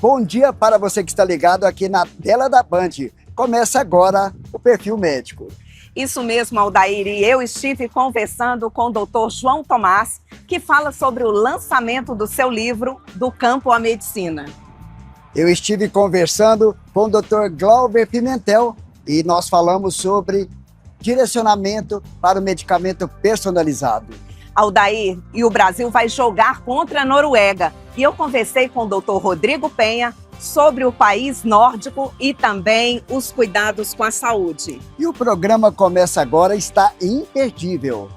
Bom dia para você que está ligado aqui na tela da Band. Começa agora o Perfil Médico. Isso mesmo, Aldair, e eu estive conversando com o Dr. João Tomás, que fala sobre o lançamento do seu livro Do Campo à Medicina. Eu estive conversando com o Dr. Glauber Pimentel e nós falamos sobre direcionamento para o medicamento personalizado. Aldair, e o Brasil vai jogar contra a Noruega. E eu conversei com o Dr. Rodrigo Penha sobre o país nórdico e também os cuidados com a saúde. E o programa começa agora, está imperdível.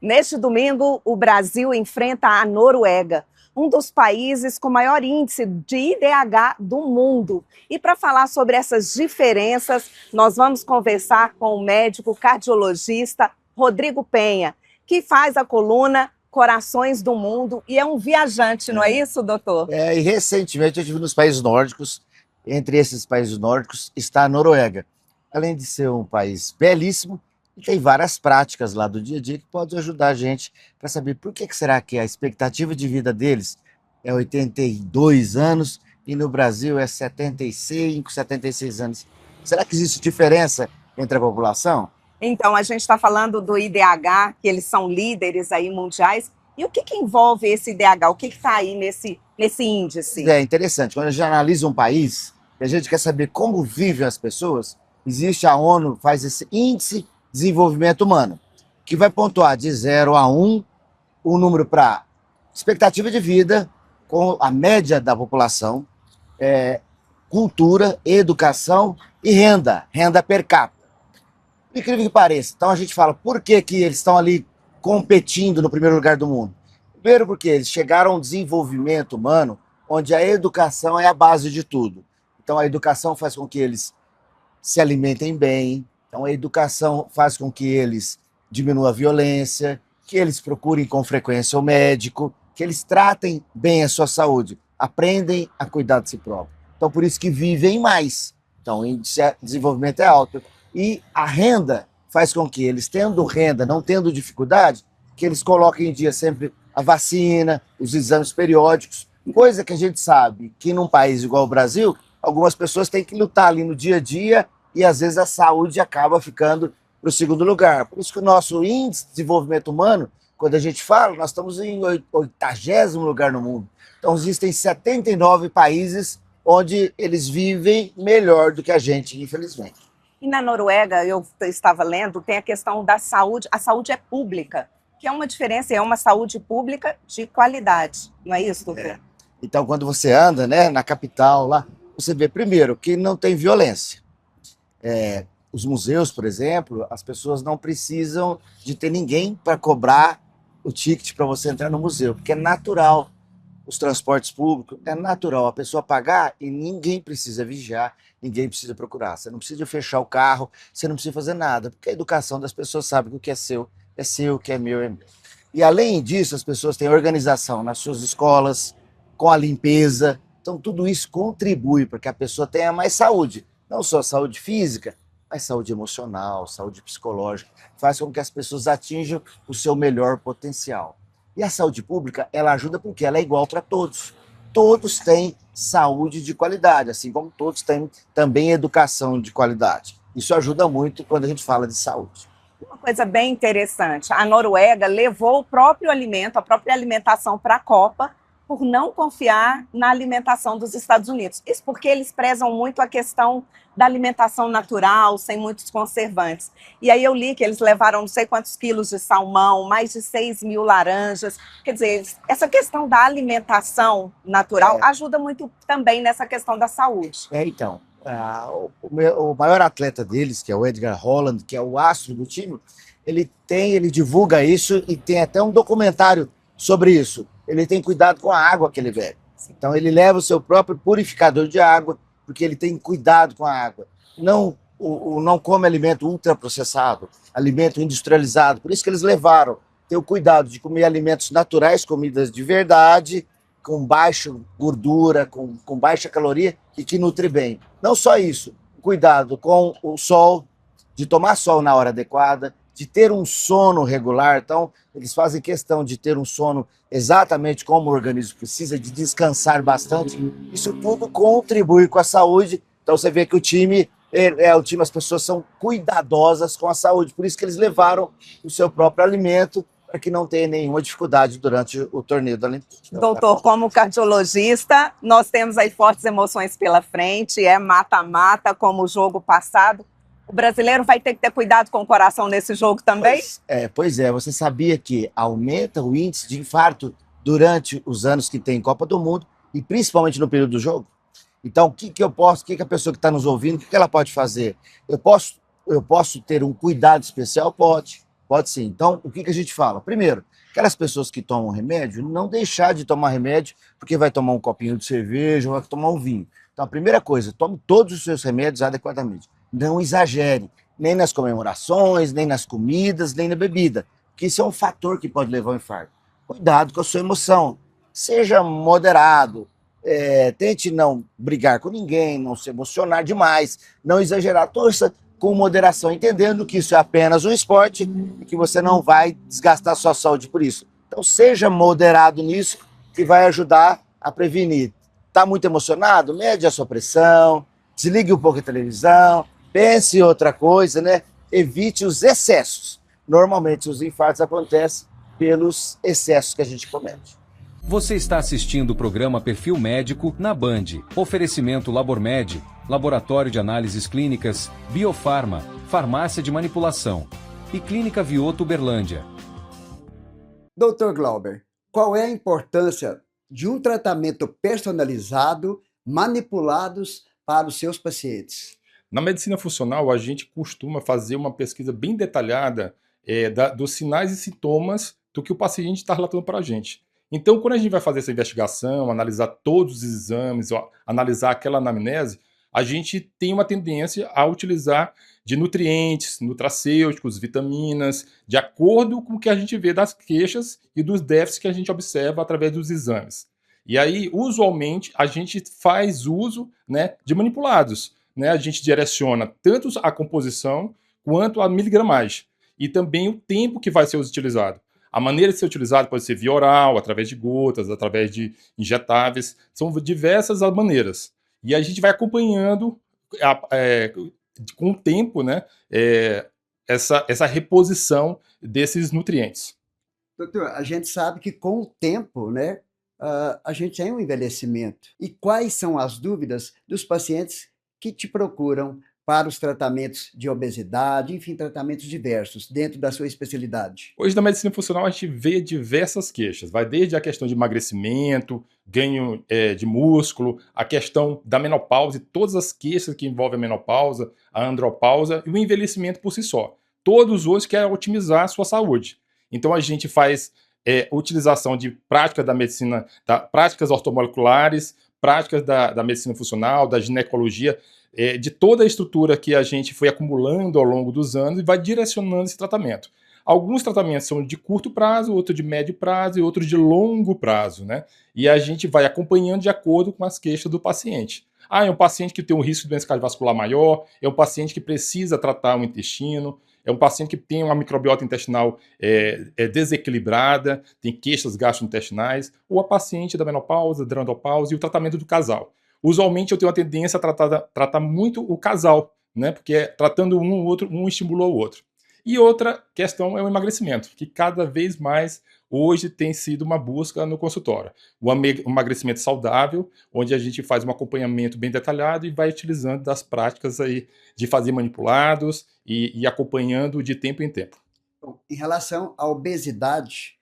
Neste domingo, o Brasil enfrenta a Noruega, um dos países com maior índice de IDH do mundo. E para falar sobre essas diferenças, nós vamos conversar com o médico cardiologista Rodrigo Penha, que faz a coluna Corações do Mundo e é um viajante, não é isso, doutor? E recentemente eu estive nos países nórdicos. Entre esses países nórdicos está a Noruega. Além de ser um país belíssimo, tem várias práticas lá do dia a dia que podem ajudar a gente para saber por que será que a expectativa de vida deles é 82 anos e no Brasil é 75, 76 anos. Será que existe diferença entre a população? Então, a gente está falando do IDH, que eles são líderes aí mundiais. E o que envolve esse IDH? O que está aí nesse índice? É interessante. Quando a gente analisa um país, e a gente quer saber como vivem as pessoas, existe a ONU, faz esse índice desenvolvimento humano, que vai pontuar de 0 a 1 o número para expectativa de vida, com a média da população, cultura, educação e renda per capita. Por incrível que pareça. Então a gente fala, por que eles estão ali competindo no primeiro lugar do mundo? Primeiro porque eles chegaram a um desenvolvimento humano onde a educação é a base de tudo. Então a educação faz com que eles se alimentem bem. Então, a educação faz com que eles diminuam a violência, que eles procurem com frequência o médico, que eles tratem bem a sua saúde, aprendem a cuidar de si próprio. Então, por isso que vivem mais. Então, o índice de desenvolvimento é alto. E a renda faz com que eles, tendo renda, não tendo dificuldade, que eles coloquem em dia sempre a vacina, os exames periódicos, coisa que a gente sabe que num país igual o Brasil, algumas pessoas têm que lutar ali no dia a dia e às vezes a saúde acaba ficando para o segundo lugar. Por isso que o nosso índice de desenvolvimento humano, quando a gente fala, nós estamos em 80º lugar no mundo. Então existem 79 países onde eles vivem melhor do que a gente, infelizmente. E na Noruega, eu estava lendo, tem a questão da saúde. A saúde é pública, que é uma diferença, é uma saúde pública de qualidade. Não é isso, doutor? Então, quando você anda, né, na capital, lá, você vê primeiro que não tem violência. Os museus, por exemplo, as pessoas não precisam de ter ninguém para cobrar o ticket para você entrar no museu, porque é natural. Os transportes públicos, é natural a pessoa pagar e ninguém precisa vigiar, ninguém precisa procurar. Você não precisa fechar o carro, você não precisa fazer nada, porque a educação das pessoas sabe que o que é seu, o que é meu, é meu. E além disso, as pessoas têm organização nas suas escolas, com a limpeza. Então, tudo isso contribui para que a pessoa tenha mais saúde. Não só saúde física, mas saúde emocional, saúde psicológica. Faz com que as pessoas atinjam o seu melhor potencial. E a saúde pública, ela ajuda porque ela é igual para todos. Todos têm saúde de qualidade, assim como todos têm também educação de qualidade. Isso ajuda muito quando a gente fala de saúde. Uma coisa bem interessante, a Noruega levou o próprio alimento, a própria alimentação para a Copa, por não confiar na alimentação dos Estados Unidos. Isso porque eles prezam muito a questão da alimentação natural, sem muitos conservantes. E aí eu li que eles levaram não sei quantos quilos de salmão, mais de 6.000 laranjas. Quer dizer, essa questão da alimentação natural ajuda muito também nessa questão da saúde. Então, o maior atleta deles, que é o Edgar Holland, que é o astro do time, ele divulga isso e tem até um documentário sobre isso. Ele tem cuidado com a água que ele bebe. Então ele leva o seu próprio purificador de água, porque ele tem cuidado com a água. Não come alimento ultraprocessado, alimento industrializado. Por isso que eles levaram ter o cuidado de comer alimentos naturais, comidas de verdade, com baixa gordura, com baixa caloria e que nutre bem. Não só isso, cuidado com o sol, de tomar sol na hora adequada, de ter um sono regular. Então, eles fazem questão de ter um sono exatamente como o organismo precisa, de descansar bastante. Isso tudo contribui com a saúde. Então, você vê que as pessoas são cuidadosas com a saúde. Por isso que eles levaram o seu próprio alimento para que não tenha nenhuma dificuldade durante o torneio da Olimpíada. Doutor, como cardiologista, nós temos aí fortes emoções pela frente, é mata-mata como o jogo passado. O brasileiro vai ter que ter cuidado com o coração nesse jogo também? Pois é, você sabia que aumenta o índice de infarto durante os anos que tem Copa do Mundo e principalmente no período do jogo? Então, o que a pessoa que está nos ouvindo, o que ela pode fazer? Eu posso ter um cuidado especial? Pode sim. Então, o que a gente fala? Primeiro, aquelas pessoas que tomam remédio, não deixar de tomar remédio porque vai tomar um copinho de cerveja ou vai tomar um vinho. Então, a primeira coisa, tome todos os seus remédios adequadamente. Não exagere, nem nas comemorações, nem nas comidas, nem na bebida, porque isso é um fator que pode levar ao infarto. Cuidado com a sua emoção, seja moderado, tente não brigar com ninguém, não se emocionar demais, não exagerar, torça com moderação, entendendo que isso é apenas um esporte e que você não vai desgastar sua saúde por isso. Então seja moderado nisso, que vai ajudar a prevenir. Está muito emocionado? Mede a sua pressão, desligue um pouco a televisão, pense em outra coisa, né? Evite os excessos. Normalmente os infartos acontecem pelos excessos que a gente comete. Você está assistindo o programa Perfil Médico na Band. Oferecimento Labormed, Laboratório de Análises Clínicas, Biofarma, Farmácia de Manipulação e Clínica Vioto Uberlândia. Dr. Glauber, qual é a importância de um tratamento personalizado, manipulados para os seus pacientes? Na medicina funcional, a gente costuma fazer uma pesquisa bem detalhada dos sinais e sintomas do que o paciente está relatando para a gente. Então, quando a gente vai fazer essa investigação, analisar todos os exames, analisar aquela anamnese, a gente tem uma tendência a utilizar de nutrientes, nutracêuticos, vitaminas, de acordo com o que a gente vê das queixas e dos déficits que a gente observa através dos exames. E aí, usualmente, a gente faz uso, né, de manipulados. Né? A gente direciona tanto a composição quanto a miligramagem. E também o tempo que vai ser utilizado. A maneira de ser utilizado pode ser via oral, através de gotas, através de injetáveis. São diversas as maneiras. E a gente vai acompanhando com o tempo, né, essa reposição desses nutrientes. Doutor, a gente sabe que com o tempo, né, a gente tem um envelhecimento. E quais são as dúvidas dos pacientes que te procuram para os tratamentos de obesidade, enfim, tratamentos diversos, dentro da sua especialidade? Hoje, na medicina funcional, a gente vê diversas queixas. Vai desde a questão de emagrecimento, ganho de músculo, a questão da menopausa e todas as queixas que envolvem a menopausa, a andropausa e o envelhecimento por si só. Todos hoje querem otimizar a sua saúde. Então, a gente faz utilização de práticas da medicina, práticas ortomoleculares, práticas da medicina funcional, da ginecologia, de toda a estrutura que a gente foi acumulando ao longo dos anos e vai direcionando esse tratamento. Alguns tratamentos são de curto prazo, outros de médio prazo e outros de longo prazo, né? E a gente vai acompanhando de acordo com as queixas do paciente. É um paciente que tem um risco de doença cardiovascular maior, é um paciente que precisa tratar o intestino, é um paciente que tem uma microbiota intestinal desequilibrada, tem queixas gastrointestinais, ou a paciente da menopausa, da andropausa e o tratamento do casal. Usualmente eu tenho a tendência a tratar muito o casal, né? Porque tratando um, o outro, um estimula o outro. E outra questão é o emagrecimento, que cada vez mais hoje tem sido uma busca no consultório. O emagrecimento saudável, onde a gente faz um acompanhamento bem detalhado e vai utilizando das práticas aí de fazer manipulados e acompanhando de tempo em tempo. Bom, em relação à obesidade,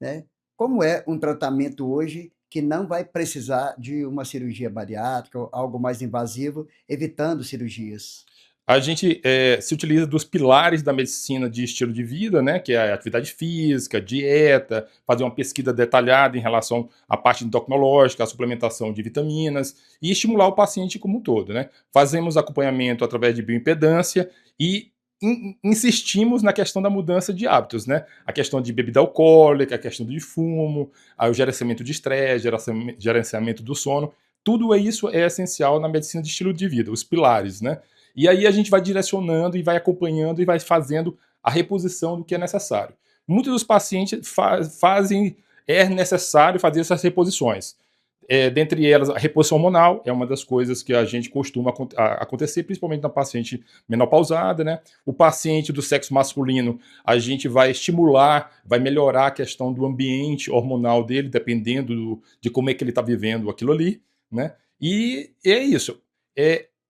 né, como é um tratamento hoje que não vai precisar de uma cirurgia bariátrica ou algo mais invasivo, evitando cirurgias? A gente se utiliza dos pilares da medicina de estilo de vida, né, que é a atividade física, dieta, fazer uma pesquisa detalhada em relação à parte endocrinológica, a suplementação de vitaminas e estimular o paciente como um todo, né. Fazemos acompanhamento através de bioimpedância e insistimos na questão da mudança de hábitos, né? A questão de bebida alcoólica, a questão de fumo, o gerenciamento de estresse, gerenciamento do sono. Tudo isso é essencial na medicina de estilo de vida, os pilares, né? E aí a gente vai direcionando e vai acompanhando e vai fazendo a reposição do que é necessário. Muitos dos pacientes é necessário fazer essas reposições. Dentre elas, a reposição hormonal é uma das coisas que a gente costuma acontecer, principalmente na paciente menopausada, né? O paciente do sexo masculino, a gente vai estimular, vai melhorar a questão do ambiente hormonal dele, dependendo de como é que ele está vivendo aquilo ali, né? E é isso,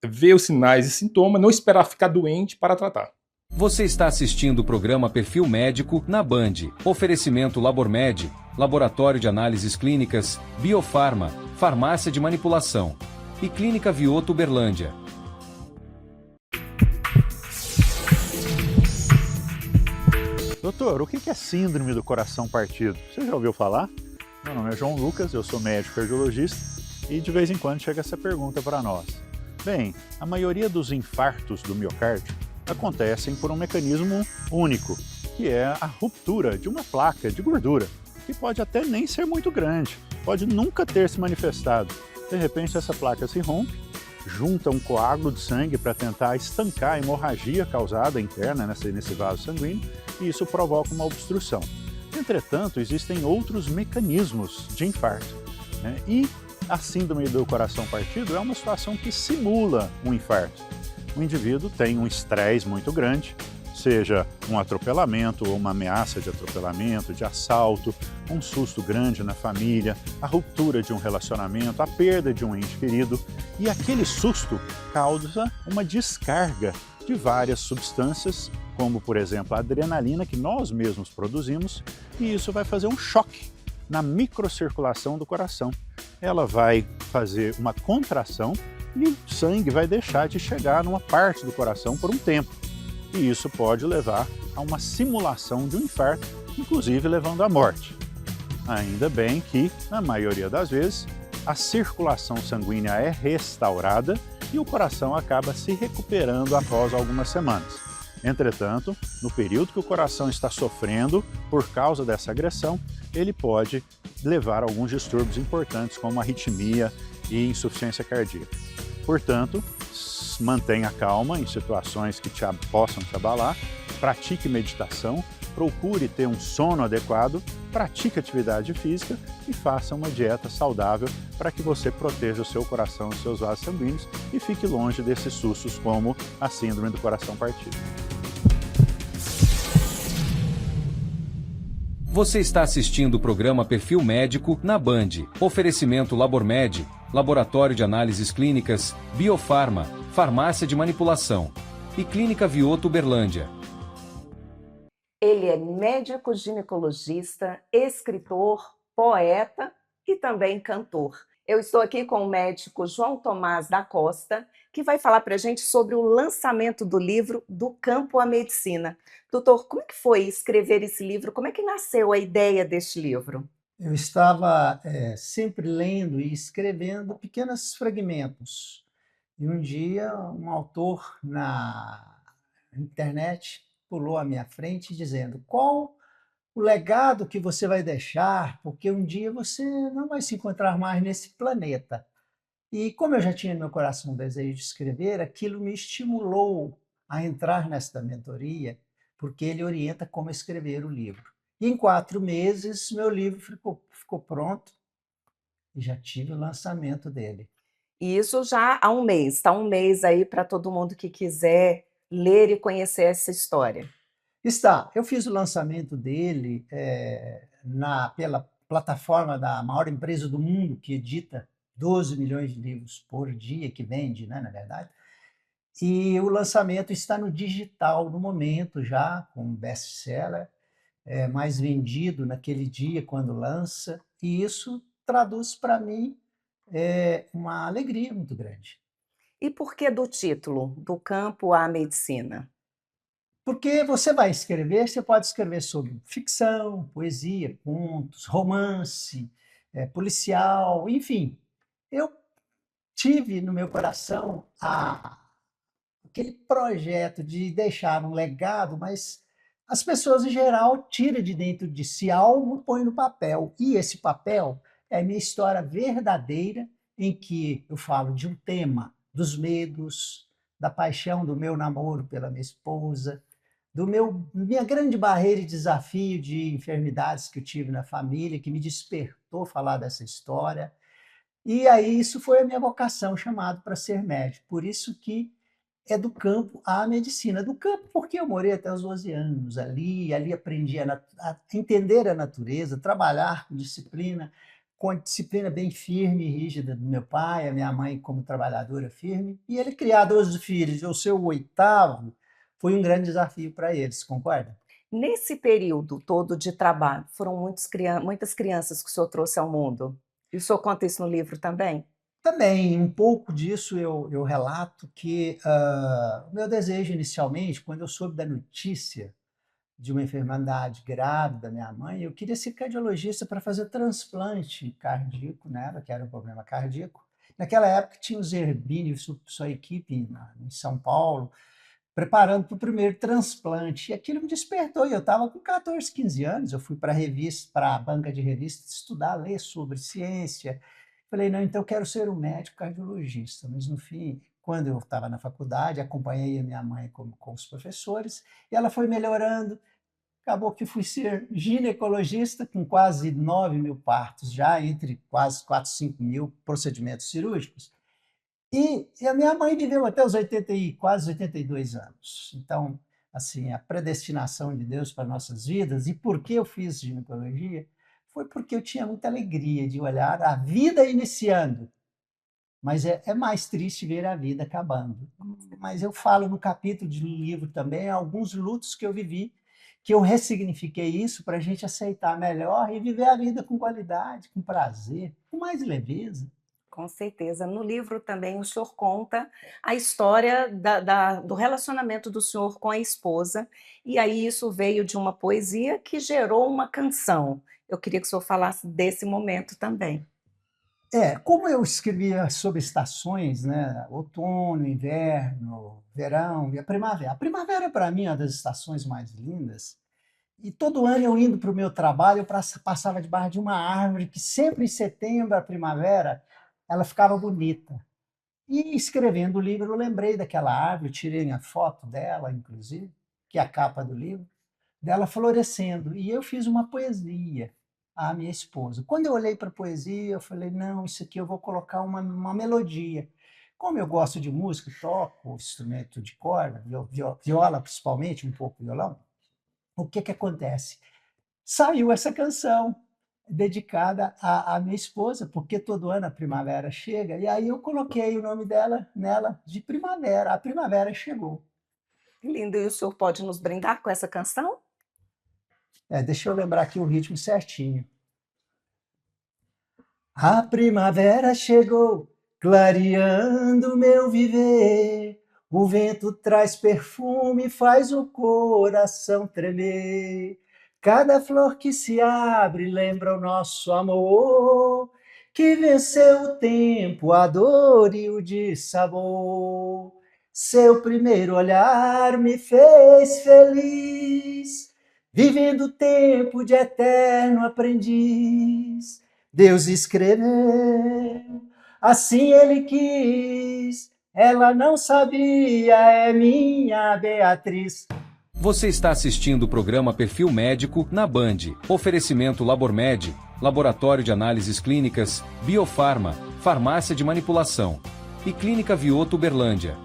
ver os sinais e sintomas, não esperar ficar doente para tratar. Você está assistindo o programa Perfil Médico na Band. Oferecimento Labormed, Laboratório de Análises Clínicas, Biofarma, Farmácia de Manipulação e Clínica Vioto Uberlândia. Doutor, o que é síndrome do coração partido? Você já ouviu falar? Meu nome é João Lucas, eu sou médico cardiologista e de vez em quando chega essa pergunta para nós. Bem, a maioria dos infartos do miocárdio acontecem por um mecanismo único, que é a ruptura de uma placa de gordura, que pode até nem ser muito grande, pode nunca ter se manifestado. De repente essa placa se rompe, junta um coágulo de sangue para tentar estancar a hemorragia causada interna nesse vaso sanguíneo e isso provoca uma obstrução. Entretanto, existem outros mecanismos de infarto, né? E a síndrome do coração partido é uma situação que simula um infarto. O indivíduo tem um estresse muito grande, seja um atropelamento ou uma ameaça de atropelamento, de assalto, um susto grande na família, a ruptura de um relacionamento, a perda de um ente querido, e aquele susto causa uma descarga de várias substâncias, como por exemplo a adrenalina que nós mesmos produzimos, e isso vai fazer um choque na microcirculação do coração. Ela vai fazer uma contração e o sangue vai deixar de chegar numa parte do coração por um tempo. E isso pode levar a uma simulação de um infarto, inclusive levando à morte. Ainda bem que, na maioria das vezes, a circulação sanguínea é restaurada e o coração acaba se recuperando após algumas semanas. Entretanto, no período que o coração está sofrendo por causa dessa agressão, ele pode levar a alguns distúrbios importantes como arritmia e insuficiência cardíaca. Portanto, mantenha calma em situações que possam te abalar, pratique meditação, procure ter um sono adequado, pratique atividade física e faça uma dieta saudável para que você proteja o seu coração e os seus vasos sanguíneos e fique longe desses sustos como a síndrome do coração partido. Você está assistindo o programa Perfil Médico na Band. Oferecimento Labormed, Laboratório de Análises Clínicas, Biofarma, Farmácia de Manipulação e Clínica Vioto Uberlândia. Ele é médico ginecologista, escritor, poeta e também cantor. Eu estou aqui com o médico João Tomás da Costa, que vai falar para a gente sobre o lançamento do livro Do Campo à Medicina. Doutor, como é que foi escrever esse livro? Como é que nasceu a ideia deste livro? Eu estava sempre lendo e escrevendo pequenos fragmentos. E um dia um autor na internet pulou à minha frente dizendo: qual o legado que você vai deixar, porque um dia você não vai se encontrar mais nesse planeta. E como eu já tinha no meu coração o desejo de escrever, aquilo me estimulou a entrar nesta mentoria, porque ele orienta como escrever o livro. E em 4 meses, meu livro ficou pronto e já tive o lançamento dele. E isso já há um mês, está um mês aí para todo mundo que quiser ler e conhecer essa história. Está. Eu fiz o lançamento dele pela plataforma da maior empresa do mundo, que edita 12 milhões de livros por dia, que vende, né, na verdade. E o lançamento está no digital no momento já, com um best-seller, mais vendido naquele dia quando lança. E isso traduz para mim uma alegria muito grande. E por que do título, Do Campo à Medicina? Porque você vai escrever, você pode escrever sobre ficção, poesia, contos, romance, policial, enfim. Eu tive no meu coração a aquele projeto de deixar um legado, mas as pessoas, em geral, tiram de dentro de si algo e põem no papel. E esse papel é a minha história verdadeira, em que eu falo de um tema, dos medos, da paixão do meu namoro pela minha esposa, minha grande barreira e desafio de enfermidades que eu tive na família, que me despertou falar dessa história. E aí isso foi a minha vocação, chamado para ser médico. Por isso que é do campo à medicina. Do campo porque eu morei até os 12 anos ali aprendi a entender a natureza, trabalhar com a disciplina bem firme e rígida do meu pai, a minha mãe como trabalhadora firme, e ele criar 12 filhos, eu ser o oitavo, foi um grande desafio para eles, concorda? Nesse período todo de trabalho, foram muitas crianças que o senhor trouxe ao mundo? E o senhor conta isso no livro também? Também, um pouco disso eu relato que o meu desejo inicialmente, quando eu soube da notícia de uma enfermidade grave da minha mãe, eu queria ser cardiologista para fazer transplante cardíaco nela, que era um problema cardíaco. Naquela época tinha o Zerbini e sua equipe em São Paulo, preparando para o primeiro transplante. E aquilo me despertou. E eu estava com 14, 15 anos. Eu fui para a revista, para a banca de revistas, estudar, ler sobre ciência. Falei, não, então eu quero ser um médico cardiologista. Mas, no fim, quando eu estava na faculdade, acompanhei a minha mãe com os professores, e ela foi melhorando. Acabou que fui ser ginecologista, com quase 9.000 partos, já entre quase 4, 5.000 procedimentos cirúrgicos. E a minha mãe viveu até os 80 e quase 82 anos. Então, assim, a predestinação de Deus para nossas vidas, e por que eu fiz ginecologia, foi porque eu tinha muita alegria de olhar a vida iniciando, mas é mais triste ver a vida acabando. Mas eu falo no capítulo do livro também alguns lutos que eu vivi, que eu ressignifiquei isso para a gente aceitar melhor e viver a vida com qualidade, com prazer, com mais leveza. Com certeza. No livro também o senhor conta a história do relacionamento do senhor com a esposa, e aí isso veio de uma poesia que gerou uma canção. Eu queria que o senhor falasse desse momento também. Como eu escrevia sobre estações, né, outono, inverno, verão e a primavera. A primavera, para mim, é uma das estações mais lindas. E todo ano eu indo para o meu trabalho, eu passava debaixo de uma árvore que sempre em setembro, a primavera, ela ficava bonita. E escrevendo o livro, eu lembrei daquela árvore, tirei a foto dela, inclusive, que é a capa do livro, dela florescendo. E eu fiz uma poesia à minha esposa. Quando eu olhei para a poesia, eu falei, não, isso aqui eu vou colocar uma melodia. Como eu gosto de música, toco instrumento de corda, viola principalmente, um pouco violão, o que acontece? Saiu essa canção dedicada à minha esposa, porque todo ano a primavera chega, e aí eu coloquei o nome dela nela de primavera. A primavera chegou. Que lindo. E o senhor pode nos brindar com essa canção? Deixa eu lembrar aqui o ritmo certinho. A primavera chegou, clareando meu viver. O vento traz perfume, faz o coração tremer. Cada flor que se abre lembra o nosso amor, que venceu o tempo, a dor e o dissabor. Seu primeiro olhar me fez feliz, vivendo o tempo de eterno aprendiz. Deus escreveu, assim ele quis, ela não sabia, é minha Beatriz. Você está assistindo o programa Perfil Médico na Band. Oferecimento Labormed, Laboratório de Análises Clínicas, Biofarma, Farmácia de Manipulação e Clínica Vioto Uberlândia.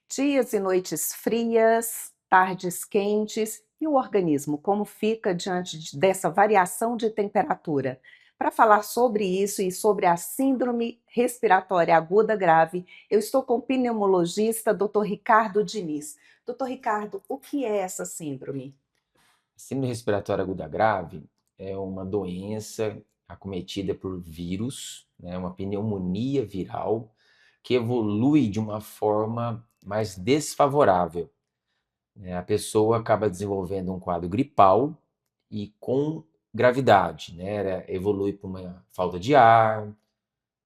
Dias e noites frias, tardes quentes, e o organismo, como fica diante dessa variação de temperatura? Para falar sobre isso e sobre a síndrome respiratória aguda grave, eu estou com o pneumologista Dr. Ricardo Diniz. Dr. Ricardo, o que é essa síndrome? Síndrome respiratória aguda grave é uma doença acometida por vírus, né, uma pneumonia viral que evolui de uma forma mais desfavorável. A pessoa acaba desenvolvendo um quadro gripal e com gravidade, né? Evolui para uma falta de ar,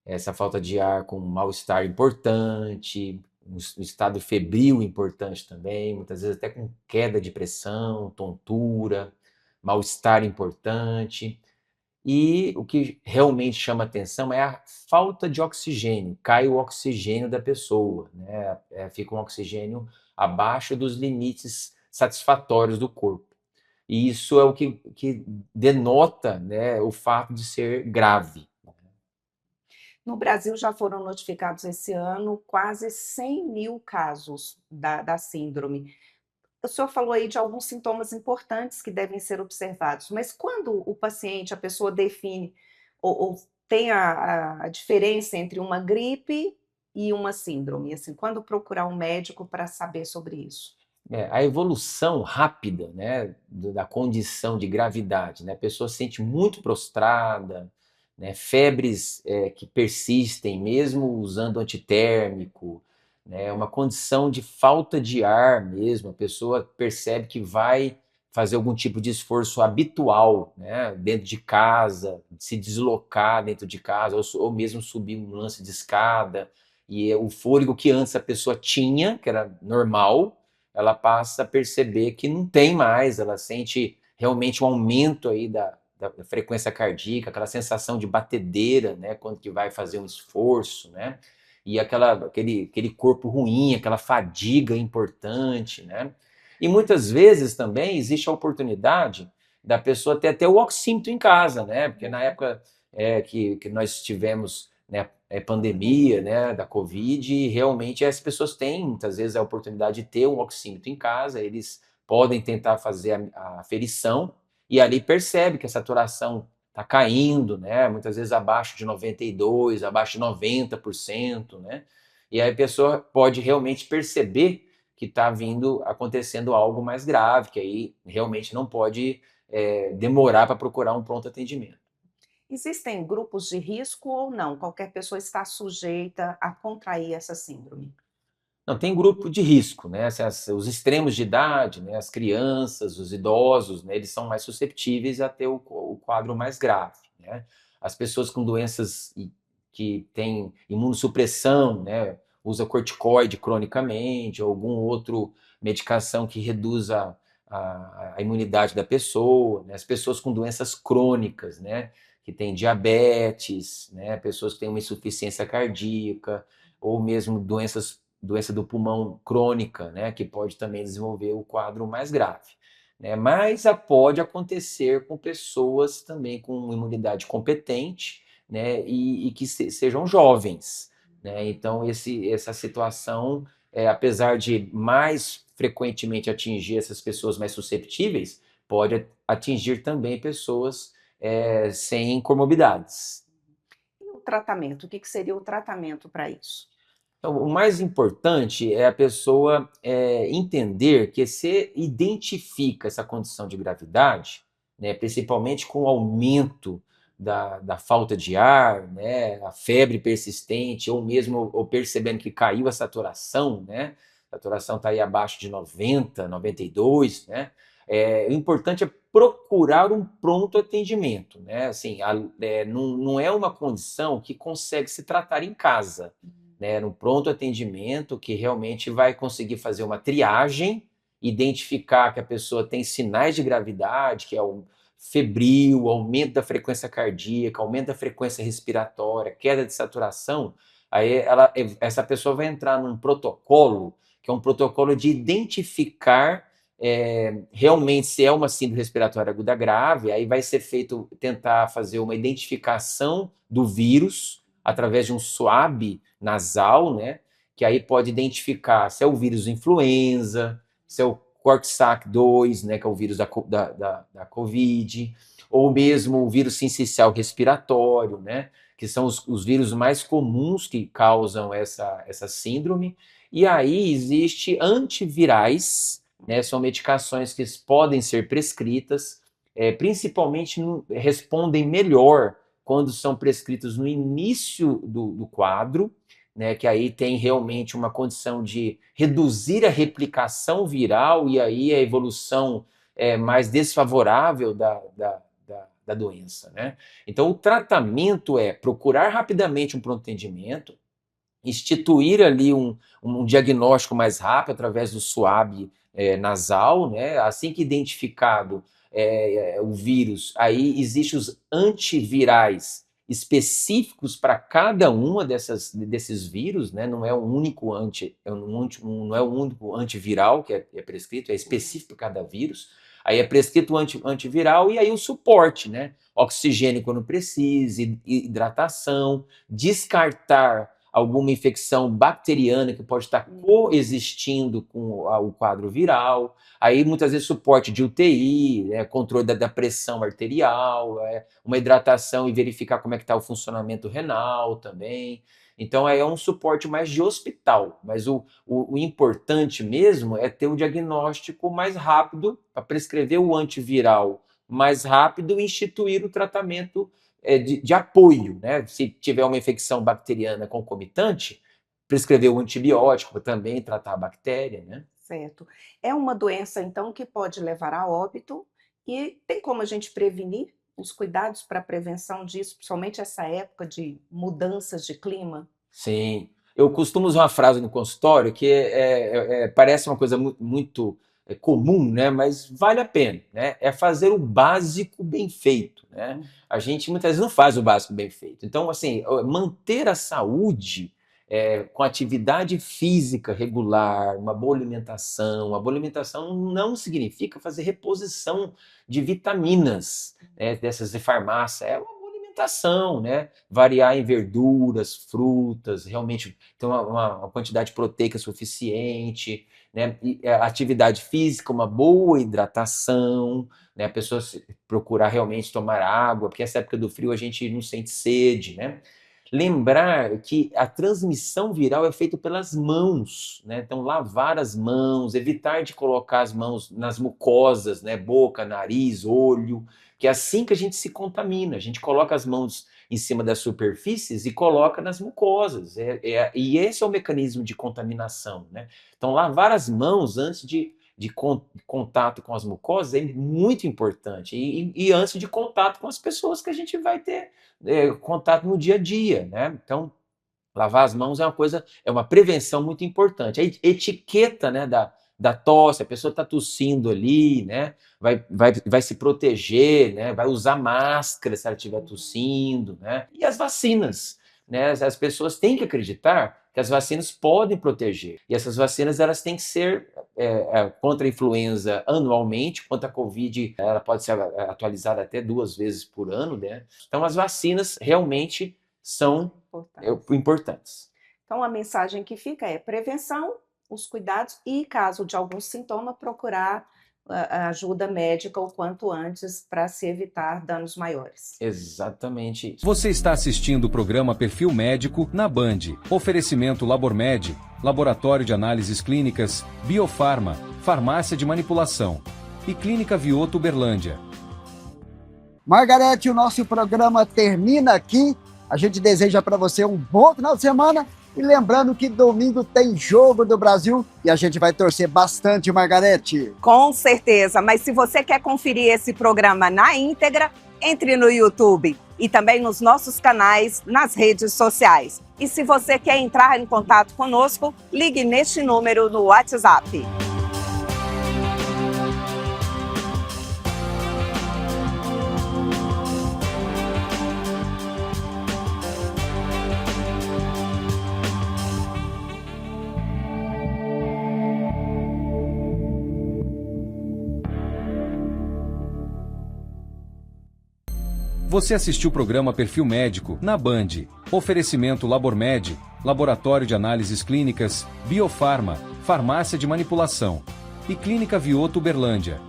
essa falta de ar com um mal-estar importante, um estado febril importante também, muitas vezes até com queda de pressão, tontura, mal-estar importante. E o que realmente chama atenção é a falta de oxigênio, cai o oxigênio da pessoa, né? Fica um oxigênio abaixo dos limites satisfatórios do corpo. E isso é o que denota, né, o fato de ser grave. No Brasil já foram notificados esse ano quase 100.000 casos da síndrome. O senhor falou aí de alguns sintomas importantes que devem ser observados, mas quando o paciente, a pessoa define ou tem a diferença entre uma gripe e uma síndrome, assim, quando procurar um médico para saber sobre isso? A evolução rápida, né, da condição de gravidade, né, a pessoa se sente muito prostrada, né, febres que persistem mesmo usando antitérmico, né, uma condição de falta de ar mesmo, a pessoa percebe que vai fazer algum tipo de esforço habitual, né, dentro de casa, se deslocar dentro de casa, ou mesmo subir um lance de escada, e o fôlego que antes a pessoa tinha, que era normal, ela passa a perceber que não tem mais, ela sente realmente um aumento aí da frequência cardíaca, aquela sensação de batedeira, né, quando que vai fazer um esforço, né, e aquele corpo ruim, aquela fadiga importante, né, e muitas vezes também existe a oportunidade da pessoa ter até o oxímetro em casa, né, porque na época que nós tivemos, né, pandemia, né, da Covid, e realmente as pessoas têm muitas vezes a oportunidade de ter um oxímetro em casa, eles podem tentar fazer a aferição e ali percebe que a saturação está caindo, né, muitas vezes abaixo de 92, abaixo de 90%, né, e aí a pessoa pode realmente perceber que está acontecendo algo mais grave, que aí realmente não pode demorar para procurar um pronto atendimento. Existem grupos de risco ou não? Qualquer pessoa está sujeita a contrair essa síndrome? Não, tem grupo de risco, né? Os extremos de idade, né? As crianças, os idosos, né? Eles são mais susceptíveis a ter o quadro mais grave, né? As pessoas com doenças que têm imunossupressão, né? Usa corticoide cronicamente, ou algum outro medicação que reduz a imunidade da pessoa, né? As pessoas com doenças crônicas, né? Que têm diabetes, né? Pessoas que têm uma insuficiência cardíaca, ou mesmo doença do pulmão crônica, né, que pode também desenvolver o quadro mais grave, né? Mas pode acontecer com pessoas também com imunidade competente, né, e que sejam jovens, né? Então essa situação, apesar de mais frequentemente atingir essas pessoas mais susceptíveis, pode atingir também pessoas sem comorbidades. E o tratamento? O que seria o tratamento para isso? Então, o mais importante é a pessoa entender que se identifica essa condição de gravidade, né, principalmente com o aumento da falta de ar, né, a febre persistente, ou mesmo ou percebendo que caiu a saturação, né, a saturação está aí abaixo de 90, 92, né, o importante é procurar um pronto atendimento, né, assim, não é uma condição que consegue se tratar em casa, né, no pronto atendimento, que realmente vai conseguir fazer uma triagem, identificar que a pessoa tem sinais de gravidade, que é o febril, aumento da frequência cardíaca, aumento da frequência respiratória, queda de saturação. Aí essa pessoa vai entrar num protocolo, que é um protocolo de identificar realmente se é uma síndrome respiratória aguda grave. Aí vai ser feito, tentar fazer uma identificação do vírus através de um swab nasal, né? Que aí pode identificar se é o vírus influenza, se é o Coxsackie-2, né? Que é o vírus da Covid, ou mesmo o vírus sincicial respiratório, né? Que são os vírus mais comuns que causam essa síndrome. E aí existe antivirais, né? São medicações que podem ser prescritas, principalmente respondem melhor quando são prescritos no início do quadro, né, que aí tem realmente uma condição de reduzir a replicação viral e aí a evolução mais desfavorável da doença, né? Então, o tratamento é procurar rapidamente um pronto atendimento, instituir ali um diagnóstico mais rápido através do swab nasal, né? Assim que identificado o vírus, aí existem os antivirais específicos para cada uma desses vírus, né? Não é um único não é um único antiviral que é prescrito, é específico para cada vírus. Aí é prescrito o antiviral e aí o suporte, né? Oxigênio quando precisa, hidratação, descartar alguma infecção bacteriana que pode estar coexistindo com o quadro viral. Aí, muitas vezes, suporte de UTI, controle da pressão arterial, uma hidratação e verificar como é que está o funcionamento renal também. Então, aí é um suporte mais de hospital. Mas o importante mesmo é ter o diagnóstico mais rápido, para prescrever o antiviral mais rápido e instituir o tratamento de apoio, né? Se tiver uma infecção bacteriana concomitante, prescrever o antibiótico para também tratar a bactéria, né? Certo. É uma doença, então, que pode levar a óbito e tem como a gente prevenir os cuidados para a prevenção disso, principalmente essa época de mudanças de clima? Sim. Eu costumo usar uma frase no consultório que parece uma coisa muito comum, né? Mas vale a pena, né? É fazer o básico bem feito, né? A gente muitas vezes não faz o básico bem feito. Então, assim, manter a saúde com atividade física regular, uma boa alimentação. Uma boa alimentação não significa fazer reposição de vitaminas, né, dessas de farmácia. É uma boa alimentação, né? Variar em verduras, frutas, realmente ter uma quantidade proteica suficiente, né? E atividade física, uma boa hidratação, né? A pessoa procurar realmente tomar água, porque essa época do frio a gente não sente sede, né? Lembrar que a transmissão viral é feita pelas mãos, né? Então, lavar as mãos, evitar de colocar as mãos nas mucosas, né? Boca, nariz, olho, que é assim que a gente se contamina. A gente coloca as mãos em cima das superfícies e coloca nas mucosas. E esse é o mecanismo de contaminação, né? Então, lavar as mãos antes de contato com as mucosas é muito importante. E antes de contato com as pessoas que a gente vai ter contato no dia a dia, né? Então, lavar as mãos é uma prevenção muito importante. A etiqueta, né, da tosse, a pessoa está tossindo ali, né? Vai se proteger, né? Vai usar máscara se ela estiver tossindo, né? E as vacinas, né? As pessoas têm que acreditar que as vacinas podem proteger. E essas vacinas elas têm que ser contra a influenza anualmente, contra a Covid ela pode ser atualizada até 2 vezes por ano, né? Então as vacinas realmente são importantes. Então a mensagem que fica é prevenção, os cuidados e, caso de algum sintoma, procurar a ajuda médica o quanto antes para se evitar danos maiores. Exatamente isso. Você está assistindo o programa Perfil Médico na Band. Oferecimento Labormed, Laboratório de Análises Clínicas, Biofarma, Farmácia de Manipulação e Clínica Vioto Uberlândia. Margarete, o nosso programa termina aqui. A gente deseja para você um bom final de semana. E lembrando que domingo tem Jogo do Brasil e a gente vai torcer bastante, Margarete. Com certeza, mas se você quer conferir esse programa na íntegra, entre no YouTube e também nos nossos canais nas redes sociais. E se você quer entrar em contato conosco, ligue neste número no WhatsApp. Você assistiu o programa Perfil Médico na Band. Oferecimento Labormed, Laboratório de Análises Clínicas, Biofarma, Farmácia de Manipulação e Clínica Vioto Uberlândia.